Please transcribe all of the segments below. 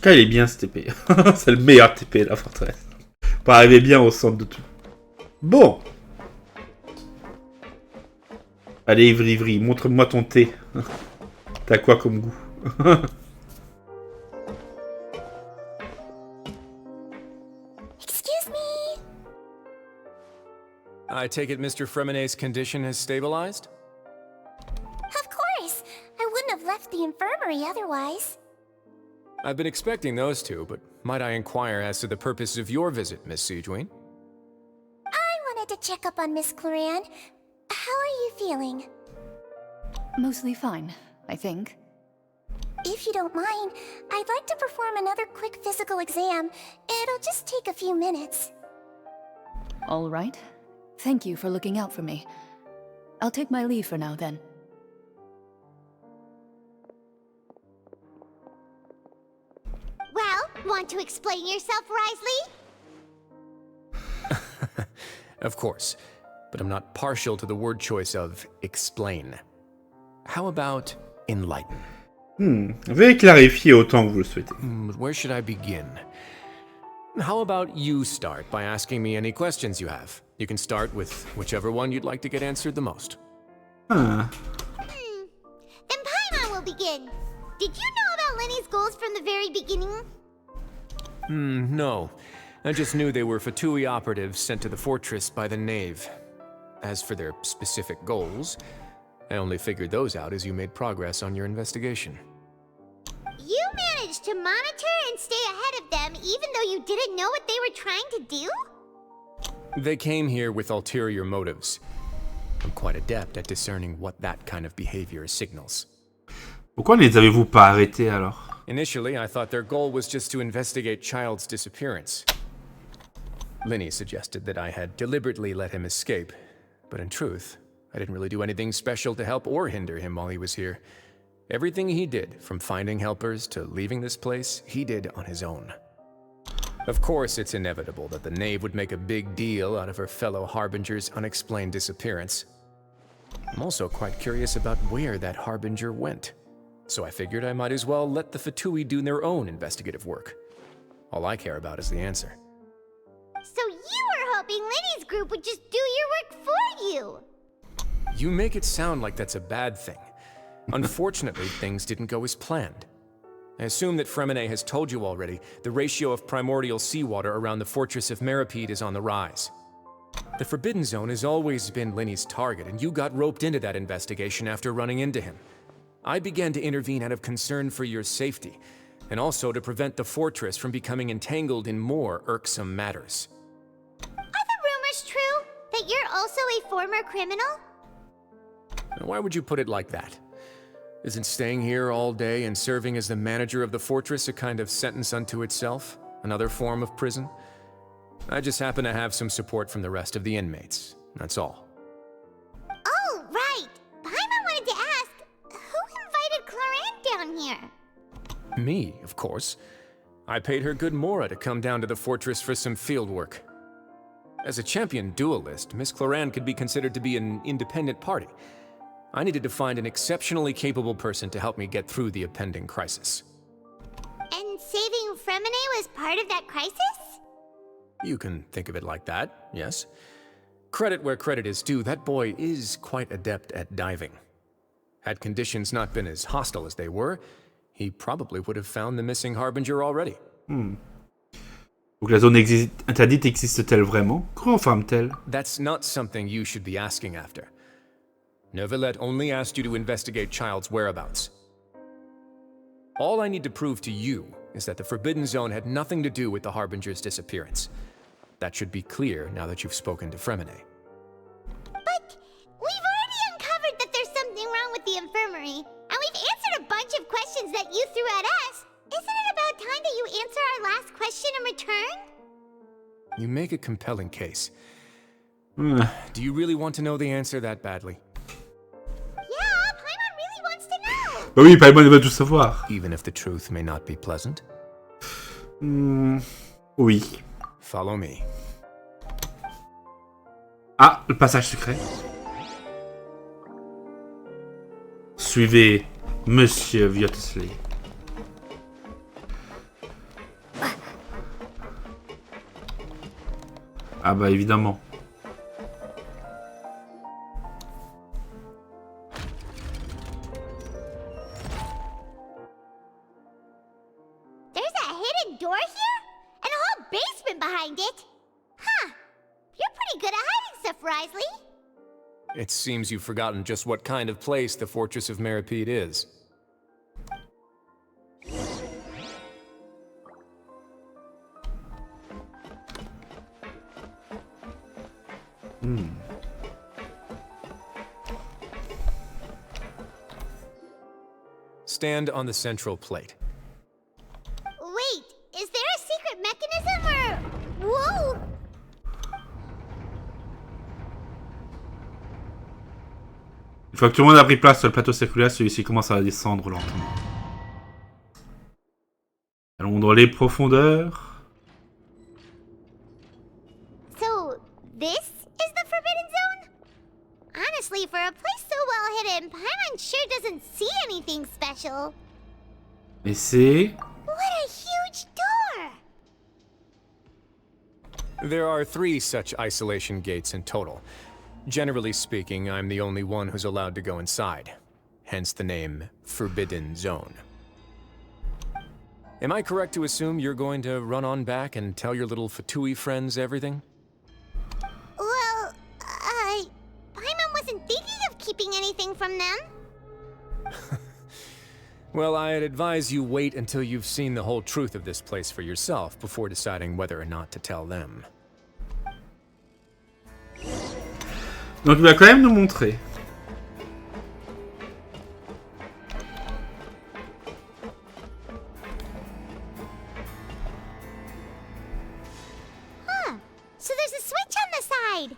cas, il est bien ce TP. C'est le meilleur TP, la forteresse. Pour arriver bien au centre de tout. Bon. Allez, Ivry, montre-moi ton thé. T'as quoi comme goût? Excuse me. I take it Mr. Fremenet's condition has stabilized? Of course. I wouldn't have left the infirmary otherwise. I've been expecting those two, but might I inquire as to the purpose of your visit, Miss Siegwien? I wanted to check up on Miss Cloran. How are you feeling? Mostly fine, I think. If you don't mind, I'd like to perform another quick physical exam. It'll just take a few minutes. All right. Thank you for looking out for me. I'll take my leave for now, then. Well, want to explain yourself, Risley? Of course, but I'm not partial to the word choice of explain. How about enlighten? Veuillez clarifier autant que vous le souhaitez. But where should I begin? How about you start by asking me any questions you have? You can start with whichever one you'd like to get answered the most. Ah. Then Paimon will begin. Did you know about Lenny's goals from the very beginning? No. I just knew they were Fatui operatives sent to the fortress by the Knave. As for their specific goals, I only figured those out as you made progress on your investigation. You managed to monitor and stay ahead of them even though you didn't know what they were trying to do? They came here with ulterior motives. I'm quite adept at discerning what that kind of behavior signals. Pourquoi ne les avez-vous pas arrêtés alors? Initially, I thought their goal was just to investigate Child's disappearance. Linny suggested that I had deliberately let him escape, but in truth, I didn't really do anything special to help or hinder him while he was here. Everything he did, from finding helpers to leaving this place, he did on his own. Of course, it's inevitable that the Knave would make a big deal out of her fellow Harbinger's unexplained disappearance. I'm also quite curious about where that Harbinger went, so I figured I might as well let the Fatui do their own investigative work. All I care about is the answer. So you were hoping Lenny's group would just do your work for you! You make it sound like that's a bad thing. Unfortunately, things didn't go as planned. I assume that Fremenet has told you already, the ratio of primordial seawater around the fortress of Meripede is on the rise. The Forbidden Zone has always been Linny's target, and you got roped into that investigation after running into him. I began to intervene out of concern for your safety, and also to prevent the fortress from becoming entangled in more irksome matters. Are the rumors true? That you're also a former criminal? Now, why would you put it like that? Isn't staying here all day and serving as the manager of the fortress a kind of sentence unto itself? Another form of prison? I just happen to have some support from the rest of the inmates. That's all. Oh, right! Paimon wanted to ask, who invited Cloran down here? Me, of course. I paid her good Mora to come down to the fortress for some field work. As a champion duelist, Miss Cloran could be considered to be an independent party. I needed to find an exceptionally capable person to help me get through the impending crisis. And saving Fremenet was part of that crisis? You can think of it like that, yes. Credit where credit is due, that boy is quite adept at diving. Had conditions not been as hostile as they were, he probably would have found the missing Harbinger already. Donc la zone interdite existe-t-elle vraiment? Comment forme-t-elle? That's not something you should be asking after. Neuvillette only asked you to investigate Child's whereabouts. All I need to prove to you is that the Forbidden Zone had nothing to do with the Harbinger's disappearance. That should be clear now that you've spoken to Fremenet. But we've already uncovered that there's something wrong with the infirmary, and we've answered a bunch of questions that you threw at us. Isn't it about time that you answer our last question in return? You make a compelling case. Do you really want to know the answer that badly? Yeah, Paimon really wants to know! Bah oui, Paimon va tout savoir. Even if the truth may not be pleasant? Oui. Follow me. Ah, le passage secret. Suivez Monsieur Wriothesley. Ah bah évidemment. There's a hidden door here? And a whole basement behind it? Huh. You're pretty good at hiding stuff, Risley. It seems you've forgotten just what kind of place the Fortress of Meripede is. Stand on the central plate. Wait, is there a secret mechanism or... Whoa! Une fois que tout le monde a pris place sur le plateau circulaire, celui-ci commence à descendre lentement. Allons dans les profondeurs. So, this is the Forbidden Zone? Honestly, for a place so well hidden, Paimon sure doesn't see anything special. Et c'est... What a huge door! There are 3 such isolation gates in total. Generally speaking, I'm the only one who's allowed to go inside. Hence the name Forbidden Zone. Am I correct to assume you're going to run on back and tell your little Fatui friends everything? Well, Paimon wasn't thinking of keeping anything from them. Well, I'd advise you wait until you've seen the whole truth of this place for yourself before deciding whether or not to tell them. Donc il va quand même nous montrer. Huh. So there's a switch on the side.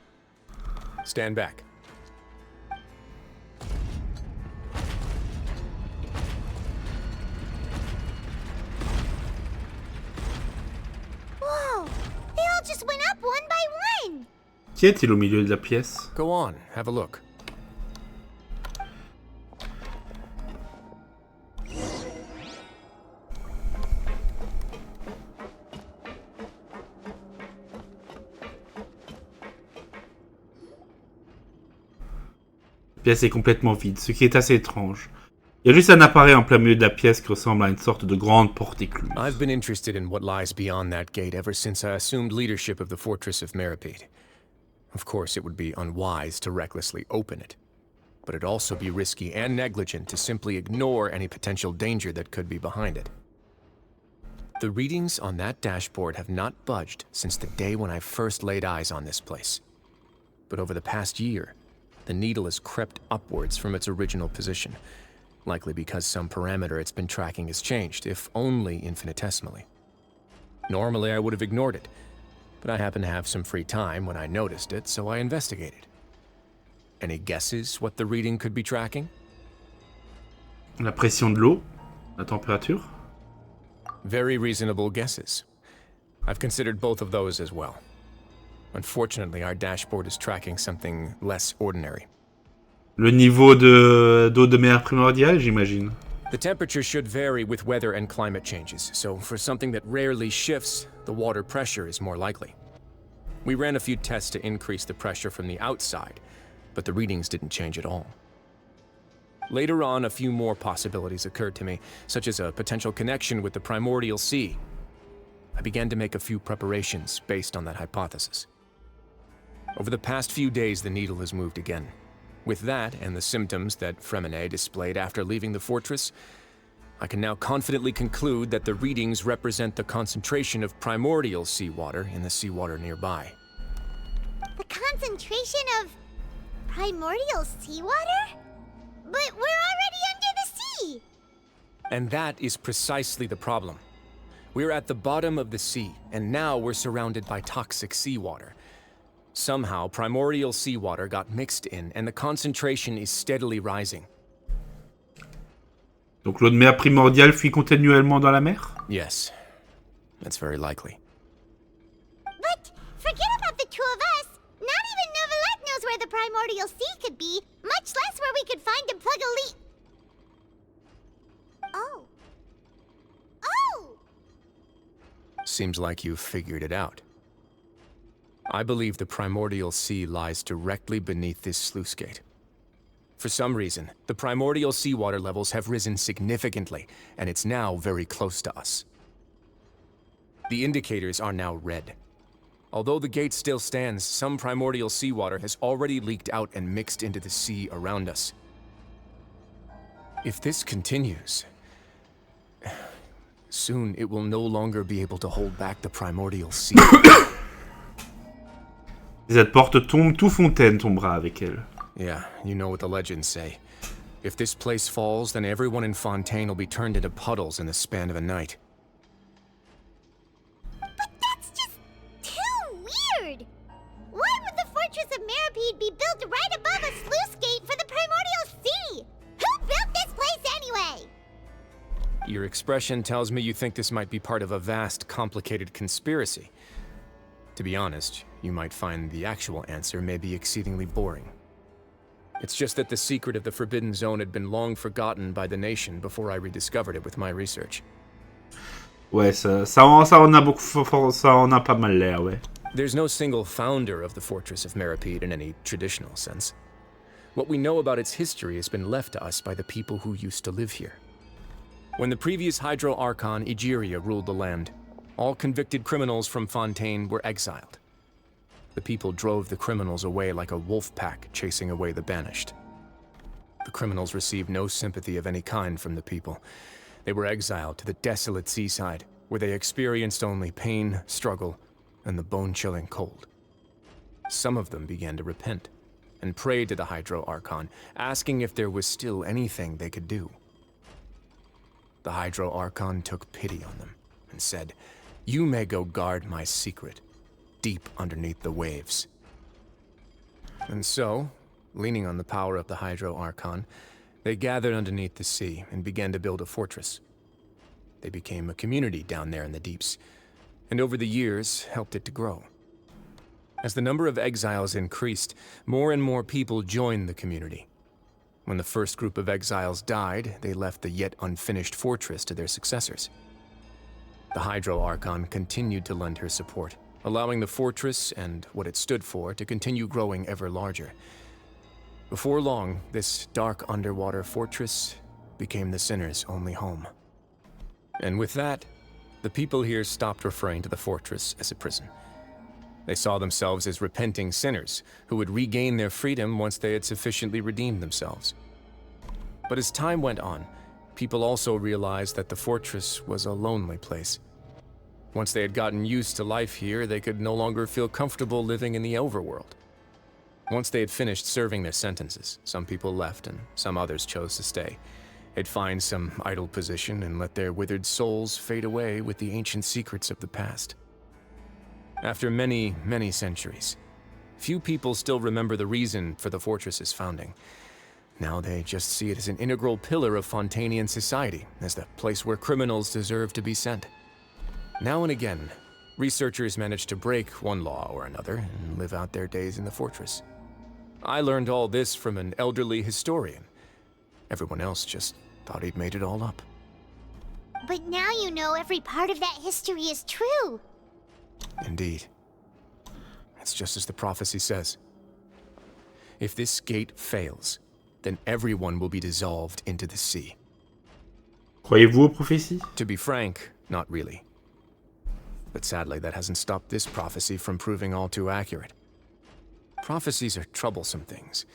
Stand back. Whoa! They all just went up one by one. Qui est-il au milieu de la pièce? Go on, have a look. La pièce est complètement vide, ce qui est assez étrange. Il y a juste un appareil en plein milieu de la pièce qui ressemble à une sorte de grande porte écluse. I've been interested in what lies beyond that gate ever since I assumed leadership of the Fortress of Meripede. Of course, it would be unwise to recklessly open it, but it'd also be risky and negligent to simply ignore any potential danger that could be behind it. The readings on that dashboard have not budged since the day when I first laid eyes on this place. But over the past year, the needle has crept upwards from its original position, likely because some parameter it's been tracking has changed, if only infinitesimally. Normally, I would have ignored it, but I happened to have some free time when I noticed it, so I investigated. Any guesses what the reading could be tracking? La pression de l'eau, la température. Very reasonable guesses. I've considered both of those as well. Unfortunately, our dashboard is tracking something less ordinary. Le niveau d'eau de mer primordiale, j'imagine. The temperature should vary with weather and climate changes, so for something that rarely shifts, the water pressure is more likely. We ran a few tests to increase the pressure from the outside, but the readings didn't change at all. Later on, a few more possibilities occurred to me, such as a potential connection with the primordial sea. I began to make a few preparations based on that hypothesis. Over the past few days, the needle has moved again. With that, and the symptoms that Fremine displayed after leaving the fortress, I can now confidently conclude that the readings represent the concentration of primordial seawater in the seawater nearby. The concentration of primordial seawater? But we're already under the sea! And that is precisely the problem. We're at the bottom of the sea, and now we're surrounded by toxic seawater. Somehow, primordial seawater got mixed in, and the concentration is steadily rising. Donc l'eau de mer primordiale fuit continuellement dans la mer? Yes, that's very likely. But forget about the two of us! Not even Neuvillette knows where the primordial sea could be, much less where we could find and plug a leak. Oh. Oh! Seems like you've figured it out. I believe the primordial sea lies directly beneath this sluice gate. For some reason, the primordial seawater levels have risen significantly, and it's now very close to us. The indicators are now red. Although the gate still stands, some primordial seawater has already leaked out and mixed into the sea around us. If this continues, soon it will no longer be able to hold back the primordial sea. Si cette porte tombe, tout Fontaine tombera avec elle. Yeah, you know what the legends say. If this place falls, then everyone in Fontaine will be turned into puddles in the span of a night. But that's just too weird! Why would the Fortress of Meripede be built right above a sluice gate for the Primordial Sea? Who built this place anyway? Your expression tells me you think this might be part of a vast, complicated conspiracy. To be honest, you might find the actual answer may be exceedingly boring. It's just that the secret of the Forbidden Zone had been long forgotten by the nation before I rediscovered it with my research. Ouais, ça en a pas mal l'air, ouais. There's no single founder of the Fortress of Meripede in any traditional sense. What we know about its history has been left to us by the people who used to live here. When the previous Hydro Archon Egeria ruled the land, all convicted criminals from Fontaine were exiled. The people drove the criminals away like a wolf pack chasing away the banished. The criminals received no sympathy of any kind from the people. They were exiled to the desolate seaside, where they experienced only pain, struggle, and the bone-chilling cold. Some of them began to repent, and prayed to the Hydro Archon, asking if there was still anything they could do. The Hydro Archon took pity on them, and said, "You may go guard my secret, deep underneath the waves." And so, leaning on the power of the Hydro Archon, they gathered underneath the sea and began to build a fortress. They became a community down there in the deeps, and over the years helped it to grow. As the number of exiles increased, more and more people joined the community. When the first group of exiles died, they left the yet unfinished fortress to their successors. The Hydro Archon continued to lend her support, allowing the fortress and what it stood for to continue growing ever larger. Before long, this dark underwater fortress became the sinner's only home. And with that, the people here stopped referring to the fortress as a prison. They saw themselves as repenting sinners who would regain their freedom once they had sufficiently redeemed themselves. But as time went on, people also realized that the fortress was a lonely place. Once they had gotten used to life here, they could no longer feel comfortable living in the overworld. Once they had finished serving their sentences, some people left and some others chose to stay. They'd find some idle position and let their withered souls fade away with the ancient secrets of the past. After many, many centuries, few people still remember the reason for the fortress's founding. Now they just see it as an integral pillar of Fontainian society, as the place where criminals deserve to be sent. Now and again, researchers manage to break one law or another and live out their days in the fortress. I learned all this from an elderly historian. Everyone else just thought he'd made it all up. But now you know every part of that history is true. Indeed. It's just as the prophecy says. If this gate fails, then everyone will be dissolved into the sea. Croyez-vous aux prophéties? To be frank, not really. But sadly, that hasn't stopped this prophecy from proving all too accurate. Prophecies are troublesome things.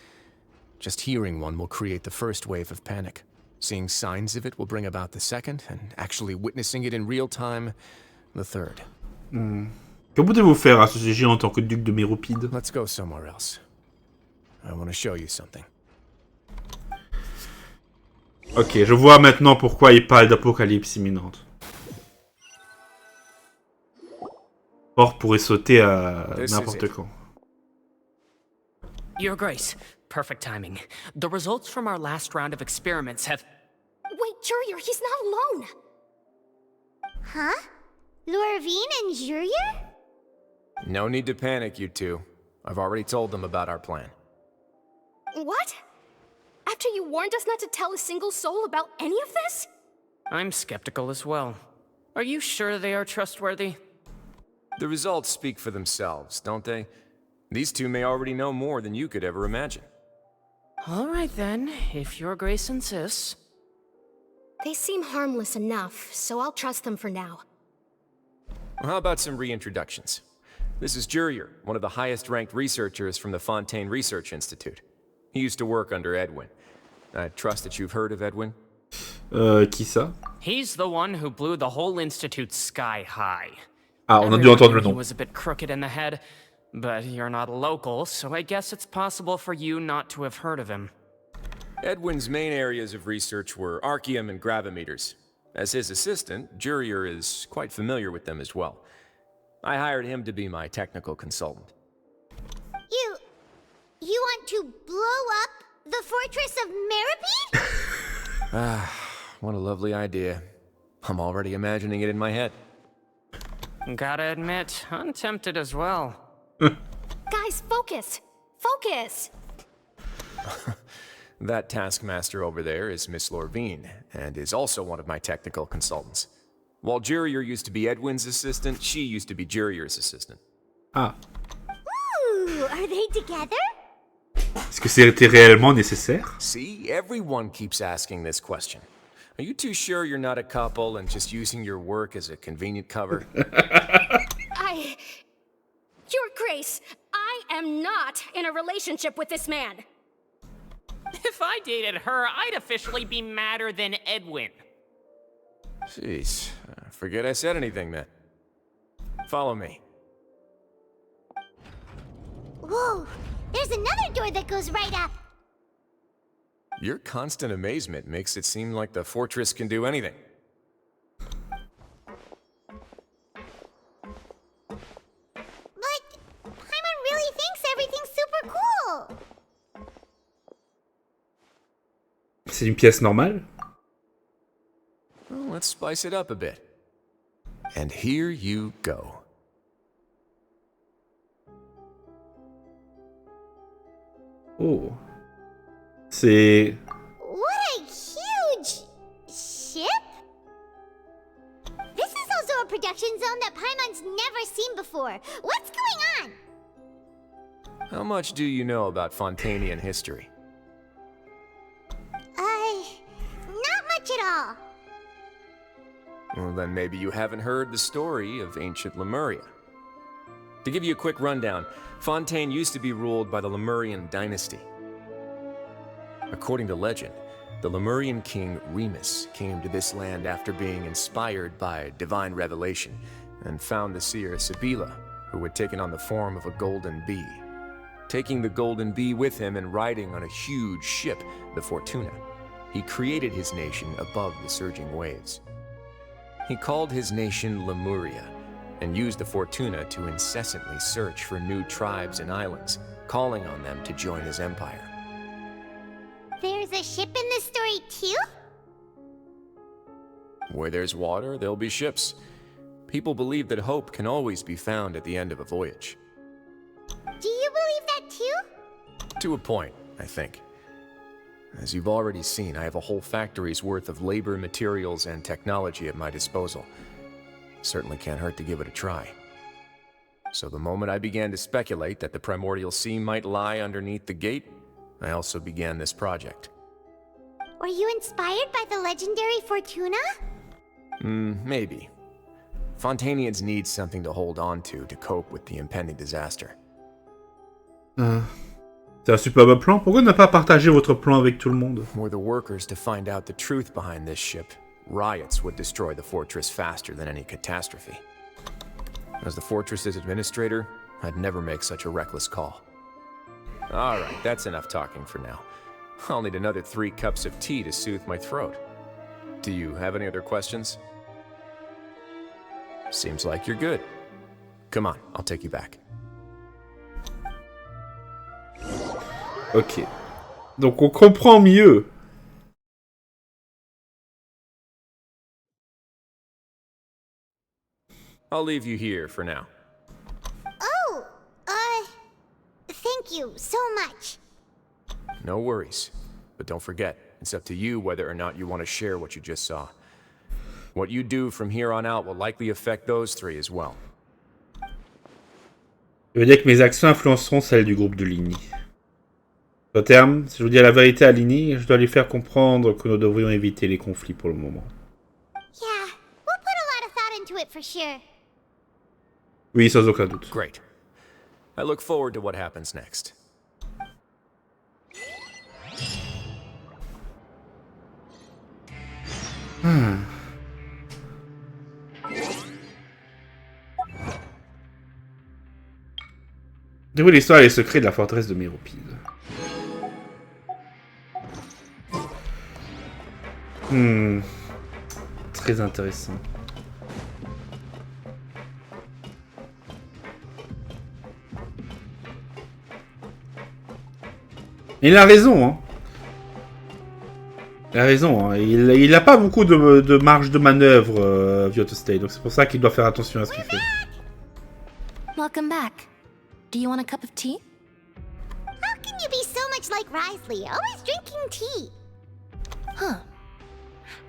Just hearing one will create the first wave of panic. Seeing signs of it will bring about the second, and actually witnessing it in real time, the third. Que comptez-vous faire à ce sujet en tant que duc de Méropide? Let's go somewhere else. I want to show you something. Ok, je vois maintenant pourquoi il parle d'apocalypse imminente. Or pourrait sauter à n'importe quand. Your Grace, perfect timing. The results from our last round of experiments have... Wait, Jurier, he's not alone! Huh? Lorvine and Jurier? No need to panic, you two. I've already told them about our plan. What? After you warned us not to tell a single soul about any of this? I'm skeptical as well. Are you sure they are trustworthy? The results speak for themselves, don't they? These two may already know more than you could ever imagine. All right then, if your grace insists. They seem harmless enough, so I'll trust them for now. Well, how about some reintroductions? This is Jurier, one of the highest-ranked researchers from the Fontaine Research Institute. He used to work under Edwin. I trust that you've heard of Edwin? Qui ça? He's the one who blew the whole institute sky high. Ah, on a dû Everyone entendre le knew he nom. was a bit crooked in the head, but you're not local, so I guess it's possible for you not to have heard of him. Edwin's main areas of research were archeum and gravimeters. As his assistant, Jurier is quite familiar with them as well. I hired him to be my technical consultant. You want to blow up the fortress of Meripede? What a lovely idea. I'm already imagining it in my head. Gotta admit, I'm tempted as well. Guys, focus! Focus! That taskmaster over there is Miss Lorvine, and is also one of my technical consultants. While Jurier used to be Edwin's assistant, she used to be Jurier's assistant. Ah. Ooh, are they together? Est-ce que c'était réellement nécessaire? See, everyone keeps asking this question. Are you too sure you're not a couple and just using your work as a convenient cover? Your Grace, I am not in a relationship with this man. If I dated her, I'd officially be madder than Edwin. Jeez, forget I said anything then. Follow me. Whoa, there's another door that goes right up. Your constant amazement makes it seem like the fortress can do anything. But Paimon really thinks everything's super cool. C'est une pièce normale? Well, let's spice it up a bit. And here you go. Oh. C'est... What a huge ship! This is also a production zone that Paimon's never seen before. What's going on? How much do you know about Fontainian history? Not much at all. Well, then maybe you haven't heard the story of ancient Lemuria. To give you a quick rundown, Fontaine used to be ruled by the Lemurian dynasty. According to legend, the Lemurian king Remus came to this land after being inspired by divine revelation and found the seer Sibila, who had taken on the form of a golden bee. Taking the golden bee with him and riding on a huge ship, the Fortuna, he created his nation above the surging waves. He called his nation Lemuria and used the Fortuna to incessantly search for new tribes and islands, calling on them to join his empire. There's a ship in this story too? Where there's water, there'll be ships. People believe that hope can always be found at the end of a voyage. Do you believe that too? To a point, I think. As you've already seen, I have a whole factory's worth of labor, materials, and technology at my disposal. Certainly can't hurt to give it a try. So the moment I began to speculate that the primordial sea might lie underneath the gate, I also began this project. Were you inspired by the legendary Fortuna? Maybe. Fontainians need something to hold on to cope with the impending disaster. C'est un superbe plan. Pourquoi ne pas partager votre plan avec tout le monde? Were the workers to find out the truth behind this ship, riots would destroy the fortress faster than any catastrophe. As the fortress's administrator, I'd never make such a reckless call. Alright, that's enough talking for now. I'll need another 3 cups of tea to soothe my throat. Do you have any other questions? Seems like you're good. Come on, I'll take you back. Ok. Donc on comprend mieux. I'll leave you here for now. Oh, thank you so much. No worries. But don't forget, it's up to you whether or not you want to share what you just saw. What you do from here on out will likely affect those 3 as well. Ça veut dire que mes actions influenceront celles du groupe de Lini. Au terme, si je vous dis la vérité à Lini, je dois lui faire comprendre que nous devrions éviter les conflits pour le moment. Yeah, we'll put a lot of thought into it for sure. Oui, sans aucun doute. Great. I look forward to what happens next. Déroule l'histoire et les secrets de la forteresse de Méropide. Très intéressant. Il a raison, hein. Il a raison, hein. Il a pas beaucoup de marge de manœuvre, Vioto State, donc c'est pour ça qu'il doit faire attention à ce qu'il fait. Welcome back. Do you want a cup of tea? How can you be so much like Risley, always drinking tea? Huh.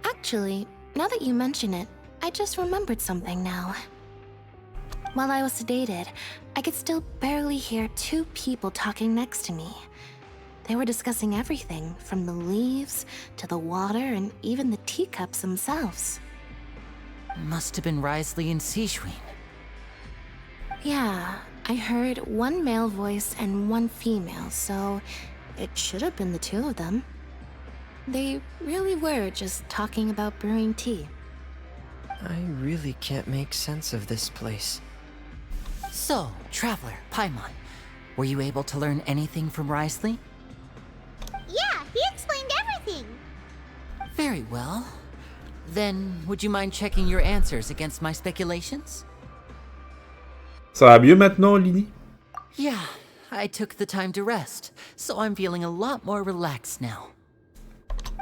Actually, now that you mention it, I just remembered something now. While I was sedated, I could still barely hear two people talking next to me. They were discussing everything, from the leaves to the water and even the teacups themselves. Must have been Risley and Sishwin. Yeah, I heard one male voice and one female, so it should have been the two of them. They really were just talking about brewing tea. I really can't make sense of this place. So, Traveler, Paimon, were you able to learn anything from Risley? Yeah, he explained everything. Very well. Then, would you mind checking your answers against my speculations? Ça va mieux maintenant, Lini? Yeah, I took the time to rest, so I'm feeling a lot more relaxed now.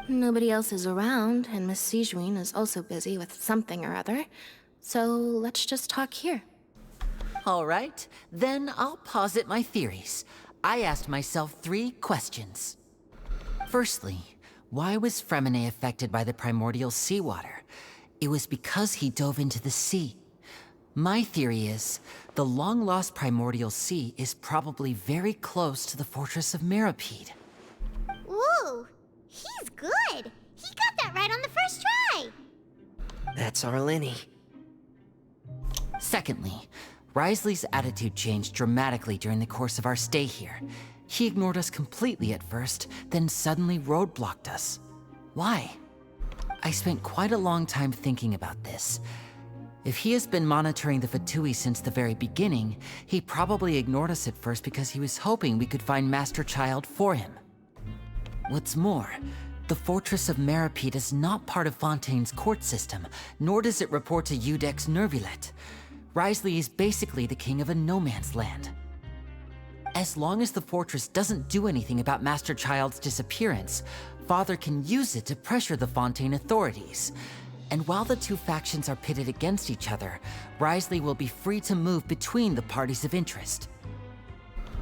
Nobody else is around, and Miss Sijwin is also busy with something or other. So let's just talk here. All right, then I'll posit my theories. I asked myself 3 questions. Firstly, why was Fremine affected by the primordial seawater? It was because he dove into the sea. My theory is, the long-lost primordial sea is probably very close to the fortress of Meropide. Ooh, he's good. He got that right on the first try. That's our Linny. Secondly, Risley's attitude changed dramatically during the course of our stay here. He ignored us completely at first, then suddenly roadblocked us. Why? I spent quite a long time thinking about this. If he has been monitoring the Fatui since the very beginning, he probably ignored us at first because he was hoping we could find Master Child for him. What's more, the Fortress of Meropide is not part of Fontaine's court system, nor does it report to Udex Nervilet. Risley is basically the king of a no-man's land. As long as the fortress doesn't do anything about Master Child's disappearance, Father can use it to pressure the Fontaine authorities. And while the two factions are pitted against each other, Risley will be free to move between the parties of interest.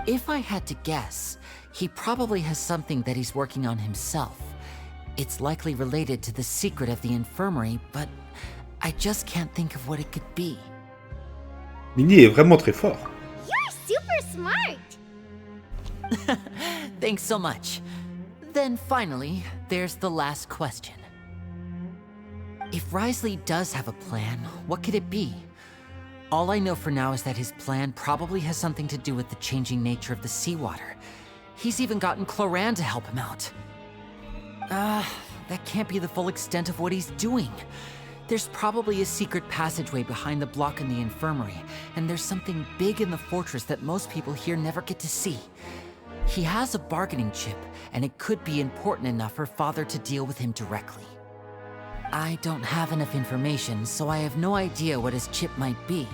If I had to guess, he probably has something that he's working on himself. It's likely related to the secret of the infirmary, but I just can't think of what it could be. Lini est vraiment très fort. You're super smart. Thanks so much. Then finally, there's the last question. If Risley does have a plan, what could it be? All I know for now is that his plan probably has something to do with the changing nature of the seawater. He's even gotten Cloran to help him out. That can't be the full extent of what he's doing. There's probably a secret passageway behind the block in the infirmary, and there's something big in the fortress that most people here never get to see. He has a bargaining chip, and it could be important enough for Father to deal with him directly. I don't have enough information, so I have no idea what his chip might be.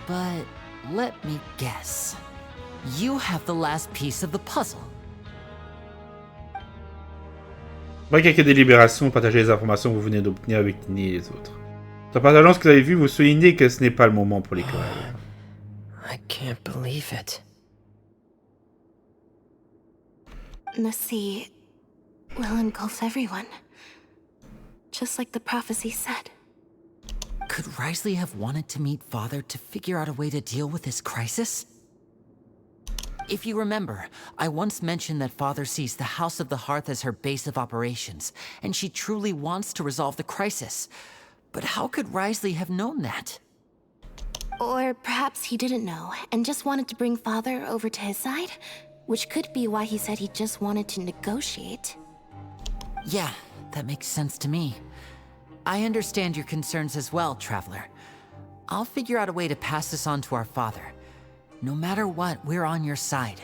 But let me guess. You have the last piece of the puzzle. Après quelques délibérations, partagez les informations que vous venez d'obtenir avec Lini et les autres. En partageant ce que vous avez vu, vous soulignez que ce n'est pas le moment pour les querelles. I can't believe it. The sea will engulf everyone. Just like the prophecy said. Could Risley have wanted to meet Father to figure out a way to deal with this crisis? If you remember, I once mentioned that Father sees the House of the Hearth as her base of operations, and she truly wants to resolve the crisis. But how could Risley have known that? Or perhaps he didn't know and just wanted to bring Father over to his side? Which could be why he said he just wanted to negotiate. Yeah, that makes sense to me. I understand your concerns as well, Traveler. I'll figure out a way to pass this on to our father. No matter what, we're on your side.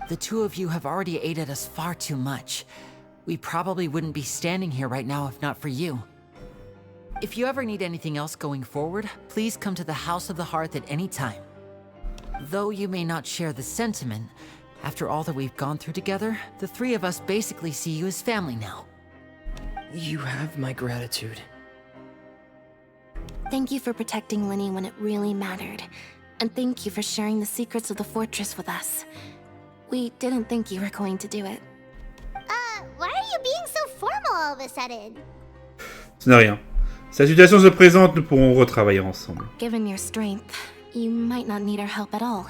The two of you have already aided us far too much. We probably wouldn't be standing here right now if not for you. If you ever need anything else going forward, please come to the House of the Hearth at any time. Though you may not share the sentiment, after all that we've gone through together, the three of us basically see you as family now. You have my gratitude. Thank you for protecting Linny when it really mattered. And thank you for sharing the secrets of the fortress with us. We didn't think you were going to do it. Why are you being so formal all of a sudden? Ce n'est rien. Si la situation se présente, nous pourrons retravailler ensemble. Given your strength, you might not need our help at all.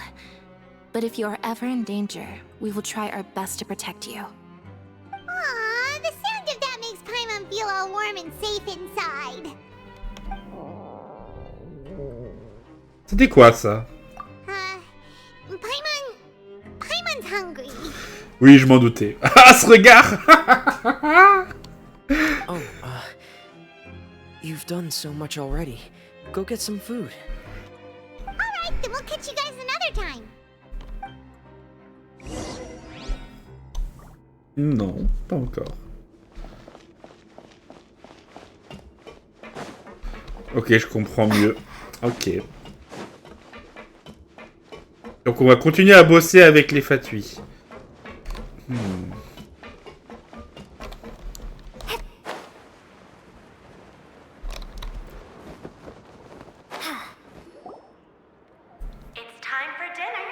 But if you are ever in danger, we will try our best to protect you. Aww, the sound of that makes Paimon feel all warm and safe inside. C'était quoi ça? Paimon's hungry. Oui, je m'en doutais. Ah, ce regard! Oh, you've done so much already. Go get some food. Alright, then we'll catch you guys another time. Non, pas encore. Ok, je comprends mieux. Ok. Donc on va continuer à bosser avec les Fatui. It's time for dinner.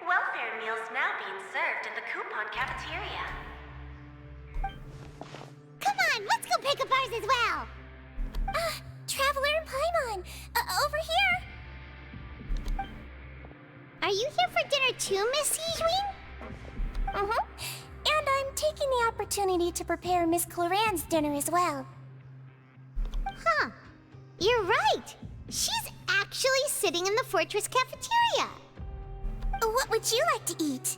Welfare meals now being served in the coupon cafeteria. Come on, let's go pick up ours as well. Traveler and Paimon, over here. Are you here for dinner too, Miss Sijwin? And I'm taking the opportunity to prepare Miss Cloran's dinner as well. Huh. You're right. She's actually sitting in the fortress cafeteria. What would you like to eat?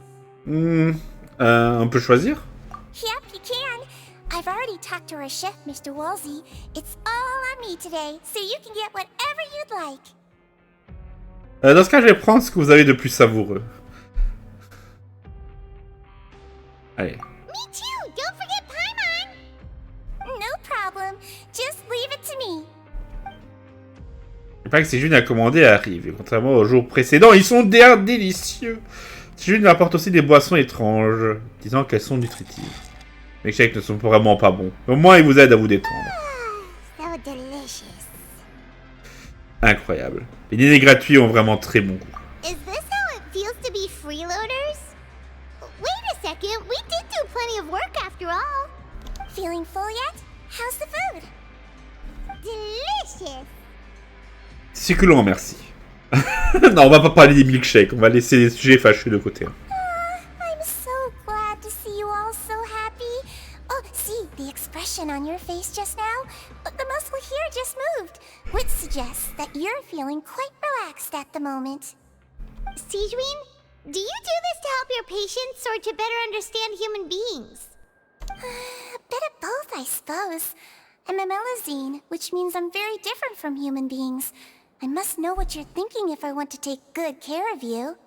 On peut choisir? Yep, you can. I've already talked to our chef, Mr. Wolsey. It's all on me today, so you can get whatever you'd like. Dans ce cas, je vais prendre ce que vous avez de plus savoureux. Allez. Me too! Don't forget Paimon! No problem. Just leave it to me. Il paraît que si June a commandé arrive. Et contrairement aux jours précédents, ils sont délicieux. June apporte aussi des boissons étranges, disant qu'elles sont nutritives. Les shakes ne sont vraiment pas bons. Au moins, ils vous aident à vous détendre. So delicious. Incroyable. Les dîners gratuits ont vraiment très bon goût. Is this how it feels to be freeloaders? Wait a second, we did do plenty of work after all. Feeling full yet? How's the food? Delicious. Succulent, merci. Non, on va pas parler des milkshakes. On va laisser les sujets fâcheux de côté. I'm so glad to see you all so happy. Oh, see, the expression on your face just now? The muscle here just moved, which suggests that you're feeling quite relaxed at the moment. Sijwin, do you do this to help your patients or to better understand human beings? A bit of both, I suppose. I'm a Melazine, which means I'm very different from human beings. I must know what you're thinking if I want to take good care of you.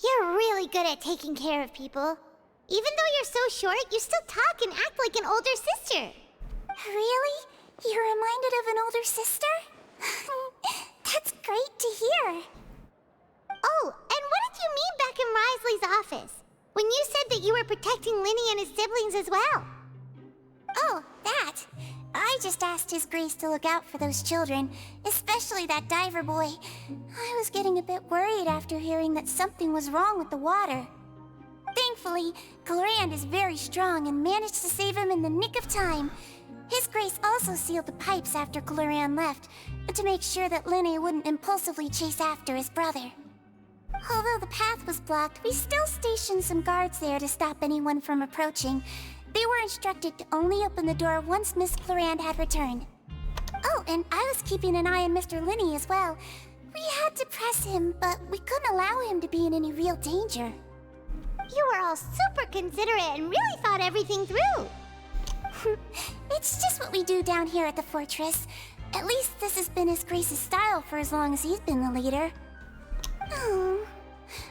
You're really good at taking care of people. Even though you're so short, you still talk and act like an older sister. Really? You're reminded of an older sister? That's great to hear. Oh, and what did you mean back in Risley's office? When you said that you were protecting Linny and his siblings as well? Oh, that. I just asked His Grace to look out for those children, especially that diver boy. I was getting a bit worried after hearing that something was wrong with the water. Thankfully, Gloriand is very strong and managed to save him in the nick of time. His Grace also sealed the pipes after Gloriand left, to make sure that Linne wouldn't impulsively chase after his brother. Although the path was blocked, we still stationed some guards there to stop anyone from approaching. They were instructed to only open the door once Miss Gloriand had returned. Oh, and I was keeping an eye on Mr. Linne as well. We had to press him, but we couldn't allow him to be in any real danger. You were all super considerate and really thought everything through. It's just what we do down here at the fortress. At least this has been His Grace's style for as long as he's been the leader. Oh,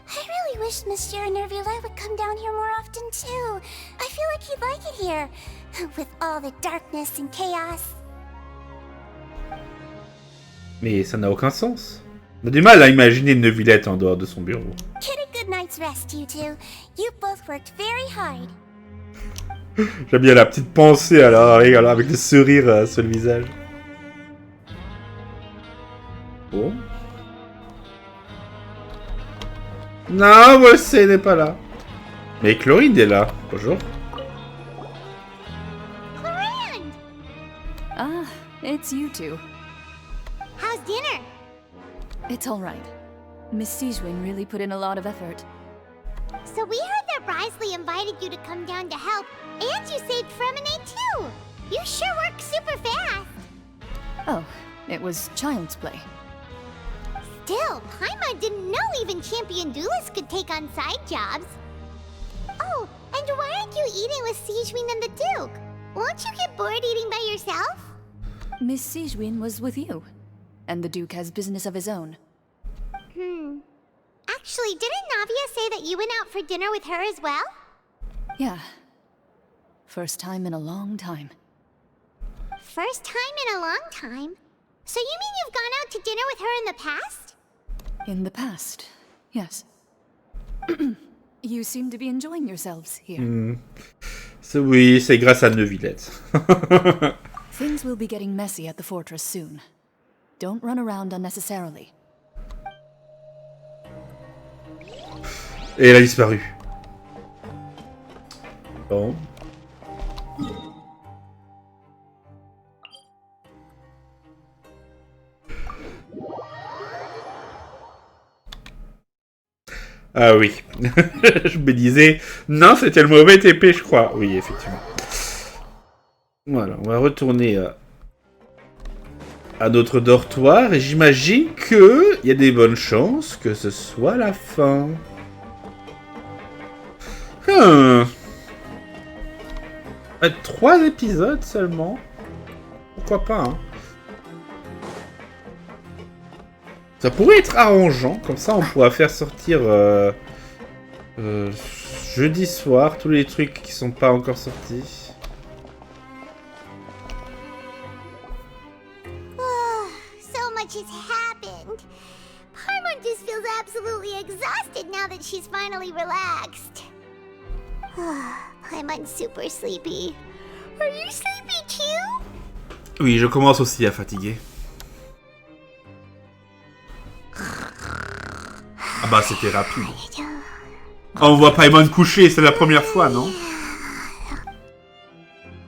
I really wish Monsieur Nerville would come down here more often too. I feel like he'd like it here, with all the darkness and chaos. Mais ça n'a aucun sens. On a du mal à imaginer Neuvillette en dehors de son bureau. Get a good night's rest, you two. You both worked very hard. J'aime bien la petite pensée alors avec le sourire sur le visage. Bon. Non, Wolsey n'est pas là. Mais Chlorine est là. Bonjour. Gloriand! Ah, it's you two. How's dinner? It's all right. Miss Sigewin really put in a lot of effort. So we heard that Wriothesley invited you to come down to help, and you saved Fremine too! You sure work super fast! Oh, it was child's play. Still, Paimon didn't know even champion duelists could take on side jobs. Oh, and why aren't you eating with Sigewin and the Duke? Won't you get bored eating by yourself? Miss Sigewin was with you, and the Duke has business of his own. Actually, didn't Navia say that you went out for dinner with her as well? Yeah. First time in a long time. First time in a long time? So you mean you've gone out to dinner with her in the past? In the past, yes. You seem to be enjoying yourselves here. Oui, c'est grâce à Neuvillette. Things will be getting messy at the fortress soon. Don't run around unnecessarily. Et elle a disparu. Bon. Ah oui. Je me disais... Non, c'était le mauvais TP, je crois. Oui, effectivement. Voilà, on va retourner à notre dortoir. Et j'imagine qu'il y a des bonnes chances que ce soit la fin. 3 épisodes seulement. Pourquoi pas, hein. Ça pourrait être arrangeant, comme ça on pourra faire sortir jeudi soir tous les trucs qui sont pas encore sortis. So much has happened. Paimon just feels absolutely exhausted now that she's finally relaxed. Paimon's super sleepy. Are you sleepy too? Oui, je commence aussi à fatiguer. Ah bah c'était rapide. Oh, on voit Paimon coucher, c'est la première fois, non?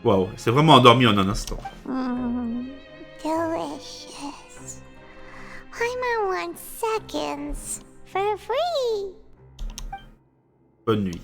Waouh, c'est vraiment endormi en un instant. Delicious. Paimon wants seconds for free. Bonne nuit.